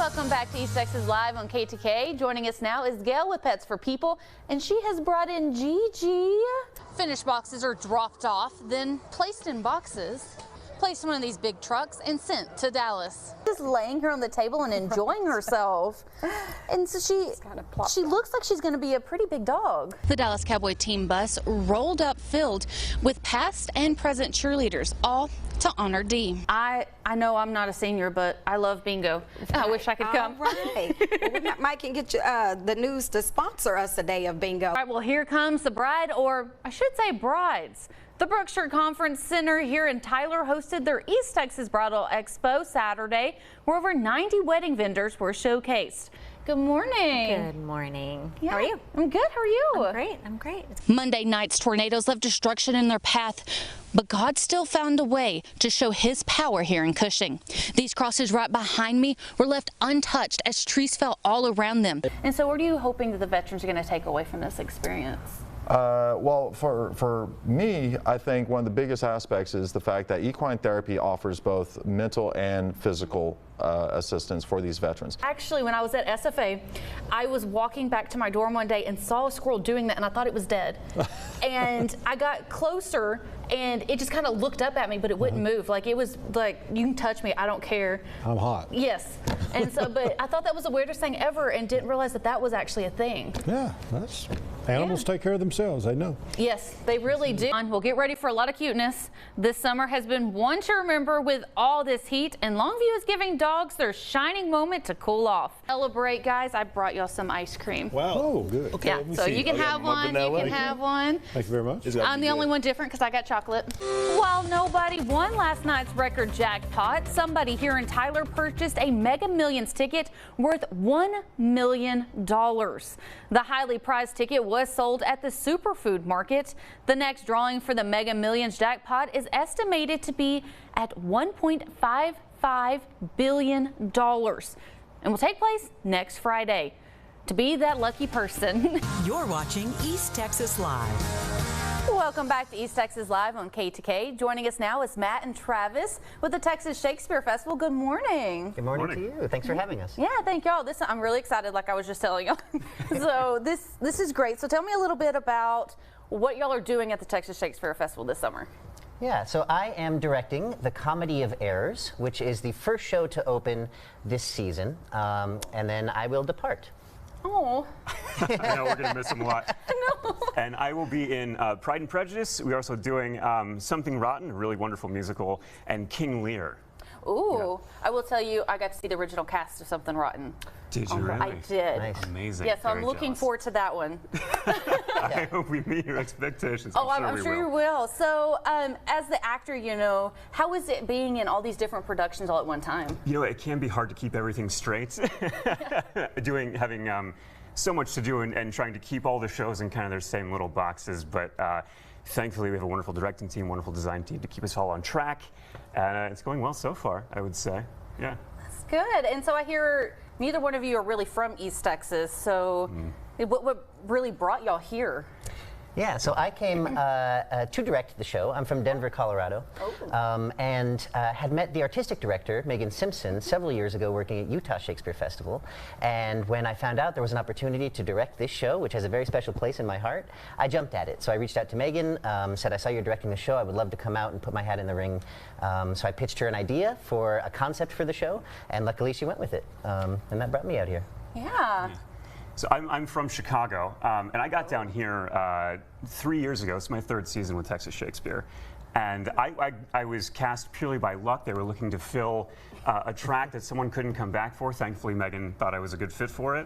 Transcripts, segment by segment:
Welcome back to East Texas Live on KTK. Joining us now is Gail with Pets for People, and she has brought in Gigi. Finished boxes are dropped off, then placed in boxes, placed in one of these big trucks, and sent to Dallas. Just laying here on the table and enjoying herself. And so she looks like she's going to be a pretty big dog. The Dallas Cowboy team bus rolled up filled with past and present cheerleaders, all to honor Dee. I know I'm not a senior, but I love bingo. I wish I could come. All right. Well, we might can get you the news to sponsor us a day of bingo. All right, well, here comes the bride, or I should say brides. The Brookshire Conference Center here in Tyler hosted their East Texas Bridal Expo Saturday, where over 90 wedding vendors were showcased. Good morning. Good morning. Yeah, How are you? I'm good. How are you? I'm great. I'm great. Monday night's tornadoes left destruction in their path, but God still found a way to show his power here in Cushing. These crosses right behind me were left untouched as trees fell all around them. And so what are you hoping that the veterans are going to take away from this experience? Well, for me, I think one of the biggest aspects is the fact that equine therapy offers both mental and physical assistance for these veterans. Actually, when I was at SFA, I was walking back to my dorm one day and saw a squirrel doing that, and I thought it was dead. And I got closer, and it just kind of looked up at me, but it wouldn't move. Like, it was like, you can touch me, I don't care. I'm hot. Yes. And so, but I thought that was the weirdest thing ever, and didn't realize that that was actually a thing. Yeah, that's animals take care of themselves. They know. Yes, they really do. We'll get ready for a lot of cuteness. This summer has been one to remember with all this heat, and Longview is giving dogs their shining moment to cool off. Celebrate, guys. I brought y'all some ice cream. Wow. Oh, good. Okay, yeah, so you can have one. You can have one. Thank you very much. I'm the only one different because I got chocolate. While nobody won last night's record jackpot, somebody here in Tyler purchased a Mega Millions ticket worth $1 million. The highly prized ticket was sold at the Superfood Market. The next drawing for the Mega Millions jackpot is estimated to be at $1.55 billion and will take place next Friday. To be that lucky person. You're watching East Texas Live. Welcome back to East Texas Live on KTK. Joining us now is Matt and Travis with the Texas Shakespeare Festival. Good morning. Good morning to you. Thanks for having us. Yeah, thank y'all. I'm really excited, like I was just telling y'all. So this is great. So tell me a little bit about what y'all are doing at the Texas Shakespeare Festival this summer. Yeah, so I am directing The Comedy of Errors, which is the first show to open this season, and then I will depart. Oh. I know we're going to miss him a lot. No. And I will be in Pride and Prejudice. We're also doing Something Rotten, a really wonderful musical, and King Lear. Ooh, yeah. I will tell you, I got to see the original cast of Something Rotten. Did you really? I did. Nice. Amazing. Yeah, so I'm looking forward to that one. I hope we meet your expectations. I'm sure you will. So, as the actor, you know, how is it being in all these different productions all at one time? You know, it can be hard to keep everything straight. Having so much to do and trying to keep all the shows in kind of their same little boxes, but thankfully we have a wonderful directing team, wonderful design team to keep us all on track, and it's going well so far, I would say. Yeah. That's good. And so I hear neither one of you are really from East Texas, so what really brought y'all here? Yeah, so I came to direct the show. I'm from Denver, Colorado, and had met the artistic director, Megan Simpson, several years ago working at Utah Shakespeare Festival. And when I found out there was an opportunity to direct this show, which has a very special place in my heart, I jumped at it. So I reached out to Megan, said, I saw you're directing the show. I would love to come out and put my hat in the ring. So I pitched her an idea for a concept for the show, and luckily she went with it. And that brought me out here. Yeah. So I'm from Chicago, and I got down here 3 years ago. It's my third season with Texas Shakespeare. And I was cast purely by luck. They were looking to fill a track that someone couldn't come back for. Thankfully, Megan thought I was a good fit for it.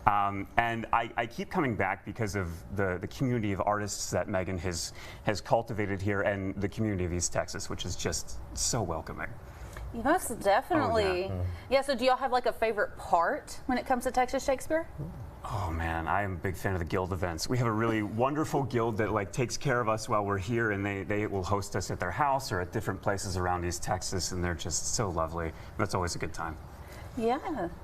And I keep coming back because of the community of artists that Megan has cultivated here, and the community of East Texas, which is just so welcoming. Yes, definitely. Oh, yeah. Yeah, so do y'all have like a favorite part when it comes to Texas Shakespeare? Oh man, I am a big fan of the guild events. We have a really wonderful guild that like takes care of us while we're here, and they will host us at their house or at different places around East Texas, and they're just so lovely. That's always a good time. Yeah.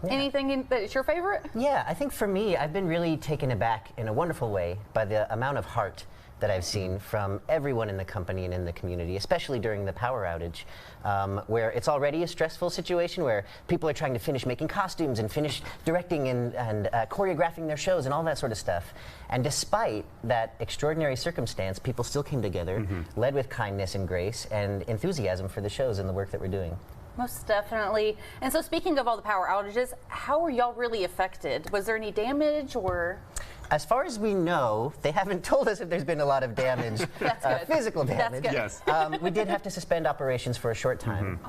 Anything that's your favorite? Yeah, I think for me, I've been really taken aback in a wonderful way by the amount of heart that I've seen from everyone in the company and in the community, especially during the power outage, where it's already a stressful situation where people are trying to finish making costumes and finish directing and choreographing their shows and all that sort of stuff. And despite that extraordinary circumstance, people still came together, led with kindness and grace and enthusiasm for the shows and the work that we're doing. Most definitely. And so speaking of all the power outages, how were y'all really affected? Was there any damage or? As far as we know, they haven't told us if there's been a lot of damage, That's good. physical damage. That's good. Yes. We did have to suspend operations for a short time,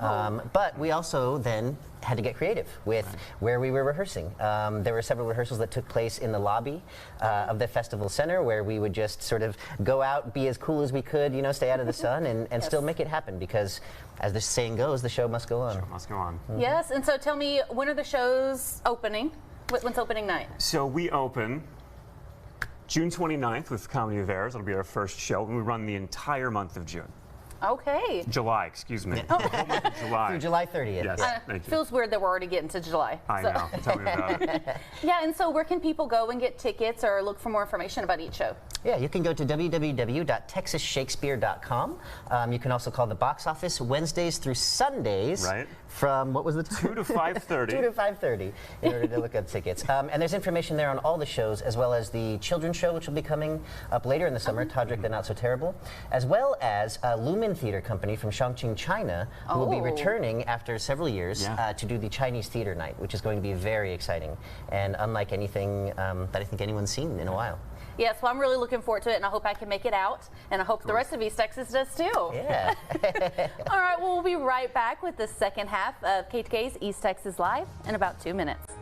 but we also then had to get creative with where we were rehearsing. There were several rehearsals that took place in the lobby of the festival center, where we would just sort of go out, be as cool as we could, you know, stay out of the sun, and still make it happen, because as the saying goes, the show must go on. Must go on. Yes, and so tell me, when are the shows opening? When's opening night? So we open June 29th with Comedy of Errors. It'll be our first show, and we run the entire month of June. Okay. July, excuse me. The whole month of July. Through July 30th. Yes, Yeah. thank you. Feels weird that we're already getting to July. I know. Tell me about it. Yeah, and so where can people go and get tickets or look for more information about each show? Yeah, you can go to www.texasshakespeare.com. You can also call the box office Wednesdays through Sundays. Right. From, what was the 2 to 5:30. 2 to 5:30 in order to look up tickets. And there's information there on all the shows, as well as the children's show, which will be coming up later in the summer, Todrick the Not So Terrible, as well as Lumen Theater Company from Chongqing, China, who will be returning after several years to do the Chinese Theater Night, which is going to be very exciting and unlike anything that I think anyone's seen in a while. Yes, well, I'm really looking forward to it, and I hope I can make it out, and I hope the rest of East Texas does too. Yeah. All right, well, we'll be right back with the second half of KTK's East Texas Live in about 2 minutes.